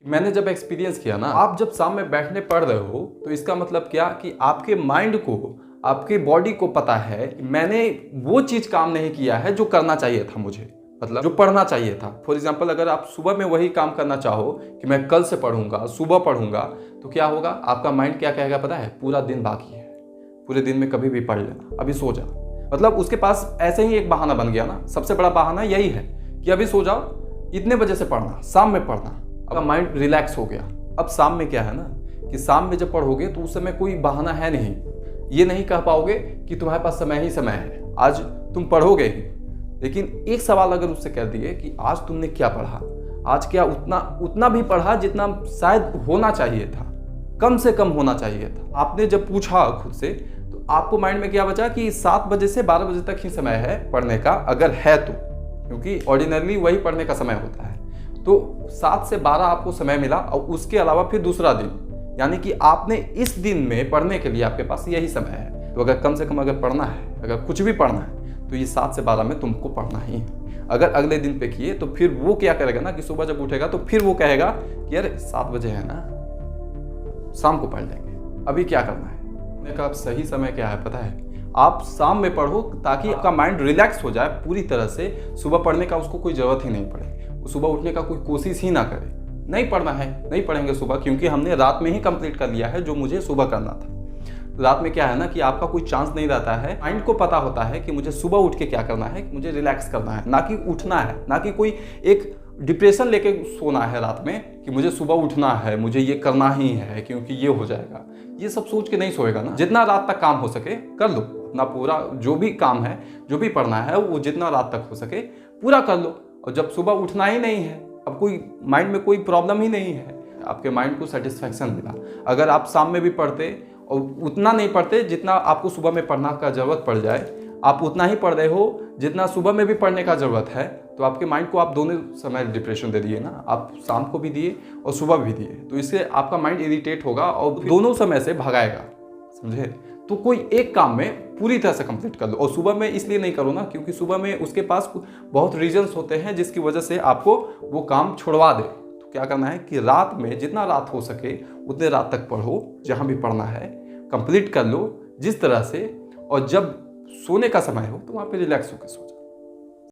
मैंने जब एक्सपीरियंस किया ना, आप जब शाम में बैठने पढ़ रहे हो तो इसका मतलब क्या कि आपके माइंड को, आपके बॉडी को पता है कि मैंने वो चीज़ काम नहीं किया है जो करना चाहिए था मुझे, मतलब जो पढ़ना चाहिए था। फॉर एग्जाम्पल, अगर आप सुबह में वही काम करना चाहो कि मैं कल से पढ़ूंगा, सुबह पढ़ूंगा, तो क्या होगा, आपका माइंड क्या कहेगा पता है, पूरा दिन बाकी है, पूरे दिन में कभी भी पढ़ लेना, अभी सो जा। मतलब उसके पास ऐसे ही एक बहाना बन गया ना, सबसे बड़ा बहाना यही है कि अभी सो जाओ, इतने बजे से पढ़ना, शाम में पढ़ना। आपका माइंड रिलैक्स हो गया। अब शाम में क्या है ना कि शाम में जब पढ़ोगे तो उस समय कोई बहाना है नहीं, ये नहीं कह पाओगे कि तुम्हारे पास समय ही समय है, आज तुम पढ़ोगे ही। लेकिन एक सवाल अगर उससे कह दिए कि आज तुमने क्या पढ़ा, आज क्या उतना भी पढ़ा जितना शायद होना चाहिए था, कम से कम होना चाहिए था। आपने जब पूछा खुद से तो आपको माइंड में क्या बचा कि 7 बजे से 12 बजे तक ही समय है पढ़ने का, अगर है तो, क्योंकि ऑर्डिनरली वही पढ़ने का समय होता है। तो 7 से 12 आपको समय मिला और उसके अलावा फिर दूसरा दिन, यानी कि आपने इस दिन में पढ़ने के लिए आपके पास यही समय है। तो अगर कम से कम अगर पढ़ना है, अगर कुछ भी पढ़ना है, तो ये 7 से 12 में तुमको पढ़ना ही है। अगर अगले दिन पे किए तो फिर वो क्या करेगा ना कि सुबह जब उठेगा तो फिर वो कहेगा कि अरे 7 बजे है ना, शाम को पढ़ लेंगे, अभी क्या करना है। पढ़ने का सही समय क्या है पता है, आप शाम में पढ़ो ताकि आपका माइंड रिलैक्स हो जाए पूरी तरह से। सुबह पढ़ने का उसको कोई ज़रूरत ही नहीं पड़े, सुबह उठने का कोई कोशिश ही ना करे। नहीं पढ़ना है, नहीं पढ़ेंगे सुबह, क्योंकि हमने रात में ही कंप्लीट कर लिया है जो मुझे सुबह करना था। रात में क्या है ना कि आपका कोई चांस नहीं रहता है, माइंड को पता होता है कि मुझे सुबह उठ के क्या करना है, मुझे रिलैक्स करना है, ना कि उठना है, ना कि कोई एक डिप्रेशन लेके सोना है रात में कि मुझे सुबह उठना है, मुझे ये करना ही है क्योंकि ये हो जाएगा। ये सब सोच के नहीं सोएगा ना। जितना रात तक काम हो सके कर लो, अपना पूरा जो भी काम है, जो भी पढ़ना है, वो जितना रात तक हो सके पूरा कर लो। और जब सुबह उठना ही नहीं है, अब कोई माइंड में कोई प्रॉब्लम ही नहीं है, आपके माइंड को सेटिस्फैक्शन मिला। अगर आप शाम में भी पढ़ते और उतना नहीं पढ़ते जितना आपको सुबह में पढ़ना का ज़रूरत पड़ जाए, आप उतना ही पढ़ रहे हो जितना सुबह में भी पढ़ने का ज़रूरत है, तो आपके माइंड को आप दोनों समय डिप्रेशन दे दिए ना, आप शाम को भी दिए और सुबह भी दिए, तो इससे आपका माइंड इरिटेट होगा और दोनों समय से भगाएगा, समझे। तो कोई एक काम में पूरी तरह से कंप्लीट कर लो। और सुबह में इसलिए नहीं करो ना क्योंकि सुबह में उसके पास बहुत रीजंस होते हैं जिसकी वजह से आपको वो काम छुड़वा दे। तो क्या करना है कि रात में जितना रात हो सके उतने रात तक पढ़ो, जहाँ भी पढ़ना है कंप्लीट कर लो जिस तरह से, और जब सोने का समय हो तो वहाँ पे रिलैक्स होकर सो जाओ।